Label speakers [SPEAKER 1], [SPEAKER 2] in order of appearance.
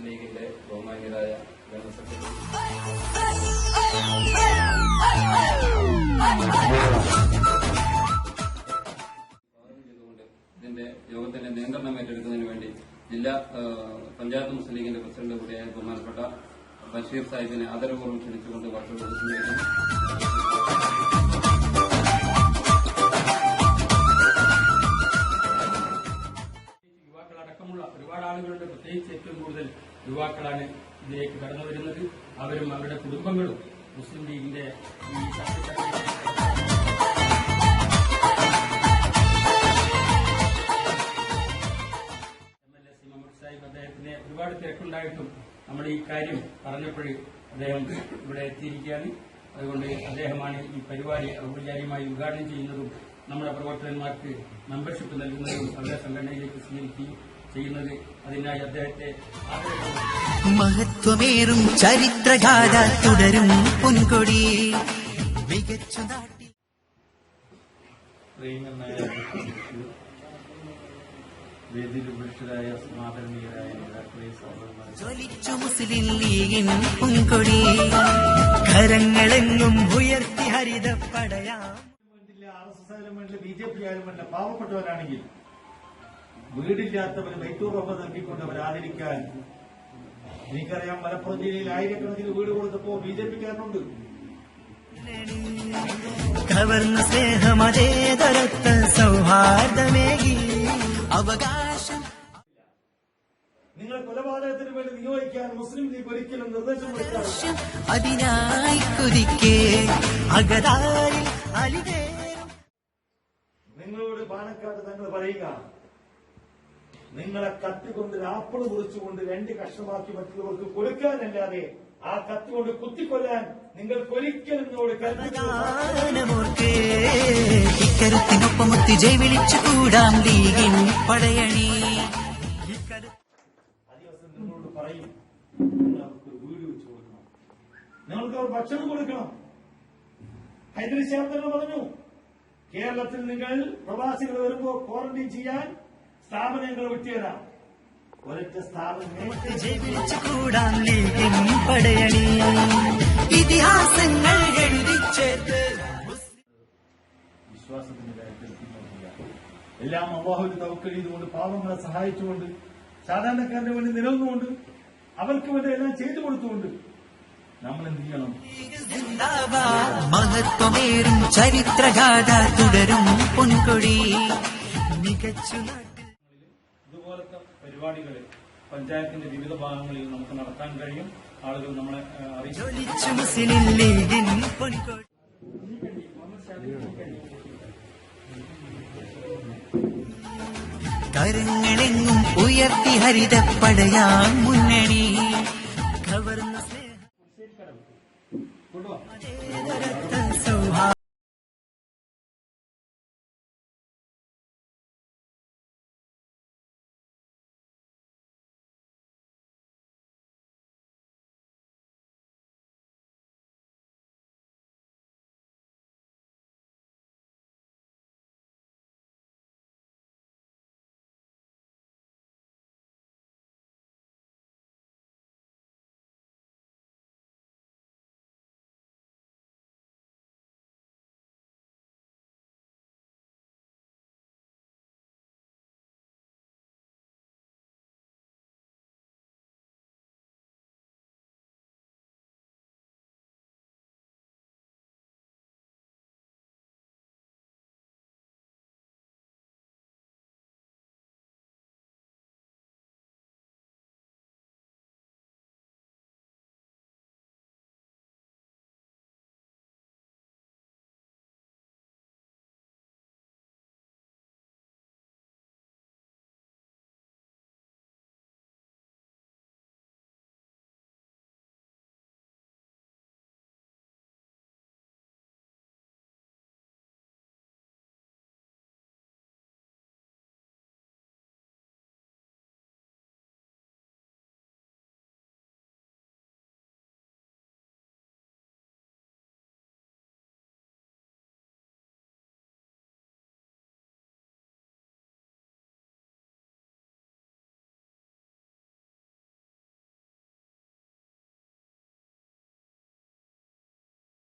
[SPEAKER 1] മുസ്ലിം ലീഗിന്റെ ബഹുമാന്യരായ general secretary ചെയ്തുകൊണ്ട് ഇതിന്റെ യോഗത്തിന്റെ നിയന്ത്രണം ഏറ്റെടുക്കുന്നതിന് വേണ്ടി ജില്ലാ പഞ്ചായത്ത് മുസ്ലിം ലീഗിന്റെ പ്രസിഡന്റ് കൂടിയായ ബഹുമാനപ്പെട്ട ബഷീർ സാഹിബിനെ ആദരപൂർവ്വം ക്ഷണിച്ചുകൊണ്ട് വാക്കുകൾ ഉപസംഹരിക്കുന്നു. യുവാക്കളടക്കമുള്ള ഒരുപാട് ആളുകളുടെ, പ്രത്യേകിച്ച് ഏറ്റവും കൂടുതൽ യുവാക്കളാണ് ഇതിലേക്ക് കടന്നു വരുന്നത്. അവരും അവരുടെ കുടുംബങ്ങളും മുസ്ലിം ലീഗിന്റെ ഈ മുഹമ്മദ് സാഹിബ് അദ്ദേഹത്തിന് ഒരുപാട് തിരക്കുണ്ടായിട്ടും നമ്മൾ ഈ കാര്യം പറഞ്ഞപ്പോൾ അദ്ദേഹം ഇവിടെ എത്തിയിരിക്കുകയാണ്. അതുകൊണ്ട് അദ്ദേഹമാണ് ഈ പരിപാടി ഔപചാരികമായി ഉദ്ഘാടനം ചെയ്യുന്നതും നമ്മുടെ പ്രവർത്തകന്മാർക്ക് മെമ്പർഷിപ്പ് നൽകുന്നതും അവരുടെ സംഘടനയിലേക്ക് സ്വീകരിക്കുകയും ചെയ്യുന്നത്. അതിനായി അദ്ദേഹത്തെ
[SPEAKER 2] മഹത്വമേറും ചരിത്രഗാഥ തുടരും പൊൻകൊടി മികച്ച നാട്ടി
[SPEAKER 1] വേദിയിലുപരിഷ്ഠരായ സമാദരണീയരായ നേതാക്കളെ, സഹോദരന്മാരെ,
[SPEAKER 2] ജ്വലിച്ചു മുസ്ലിം ലീഗിൻ പൊൻകൊടി കരങ്ങളെങ്ങും ഉയർത്തി ഹരിതപ്പടയാം.
[SPEAKER 3] RSS ആയാലും വേണ്ടില്ല, BJP ആയാലും വേണ്ടില്ല, പാവപ്പെട്ടവരാണെങ്കിൽ വീടില്ലാത്തവർ ബൈത്തൂർ നൽകിക്കൊണ്ട് അവർ ആദരിക്കാൻ. എനിക്കറിയാം, മലപ്പുറം ജില്ലയിൽ ആയിരക്കണക്കിന് വീട് കൊടുത്തപ്പോ BJP-ക്കാരുണ്ട്.
[SPEAKER 2] കവർന്ന സ്നേഹമതേതരത്ത സൗഹാർദ്ദമേകി അവകാശം.
[SPEAKER 3] നിങ്ങൾ കൊലപാതകത്തിന് വേണ്ടി നിയോഗിക്കാൻ മുസ്ലിം ലീഗ് ഒരിക്കലും നിർദ്ദേശം കൊടുക്കാറില്ല.
[SPEAKER 2] അതിനായി കുതിക്കേ അകതാരിൽ അലിവേറും.
[SPEAKER 3] നിങ്ങളോട് പാണക്കാട്ട് തങ്ങൾ പറയുക, നിങ്ങളെ കത്തിക്കൊണ്ട് ആപ്പിൾ മുറിച്ചുകൊണ്ട് 2 കഷ്ണമാക്കി മറ്റുള്ളവർക്ക് കൊടുക്കാനല്ലാതെ ആ കത്തുകൊണ്ട് കുത്തിക്കൊല്ലാൻ നിങ്ങൾക്ക് നിങ്ങളോട്
[SPEAKER 2] ഇക്കരുത്തിനൊപ്പമൊത്തി ജയ് വിളിച്ചു കൂടാം ലീഗിൻ പടയണി.
[SPEAKER 3] നിങ്ങളോട് പറയും, നിങ്ങൾക്ക് വീട് വെച്ച് കൊടുക്കണം, നിങ്ങൾക്ക് അവർ ഭക്ഷണം കൊടുക്കണം. ഹൈദരാബാദ് തന്നെ പറഞ്ഞു, കേരളത്തിൽ നിങ്ങൾ പ്രവാസികൾ വരുമ്പോ ക്വാറന്റൈൻ ചെയ്യാൻ സ്ഥാപനങ്ങൾ വിട്ടുതരാം. ഒരൊറ്റ സ്ഥാപനം
[SPEAKER 2] ജയ് വിളിച്ചു കൂടാം ലീഗിൻ പടയണി. ഇതിഹാസങ്ങൾ എഴുതിച്ചേർത്ത്
[SPEAKER 3] വിശ്വാസത്തിന്റെ കാര്യത്തിൽ നോക്കുക. എല്ലാം അല്ലാഹുവിൽ തവക്കൽ ചെയ്തുകൊണ്ട്, പാവങ്ങളെ സഹായിച്ചുകൊണ്ട്, സാധാരണക്കാരന്റെ വേണ്ടി നിലനിന്നുകൊണ്ട്, അവർക്ക് വേണ്ടി എല്ലാം ചെയ്തു കൊടുത്തുകൊണ്ട് നമ്മൾ എന്ത് ചെയ്യണം?
[SPEAKER 2] മഹത്വമേറും ചരിത്രഗാഥ തുടരും പൊൻകൊടി മികച്ചു നാട്ടിൽ.
[SPEAKER 1] ഇതുപോലത്തെ പരിപാടികൾ പഞ്ചായത്തിന്റെ വിവിധ ഭാഗങ്ങളിൽ നമുക്ക് നടത്താൻ കഴിയും. ആളുകൾ നമ്മളെ
[SPEAKER 2] ജ്വലിച്ചു മുസ്ലിം ലീഗിൻ പൊൻകൊടി. കരങ്ങളെങ്ങും ഉയർത്തി ഹരിതപ്പടയാം മുന്നണി കവർന്ന സ്നേഹം.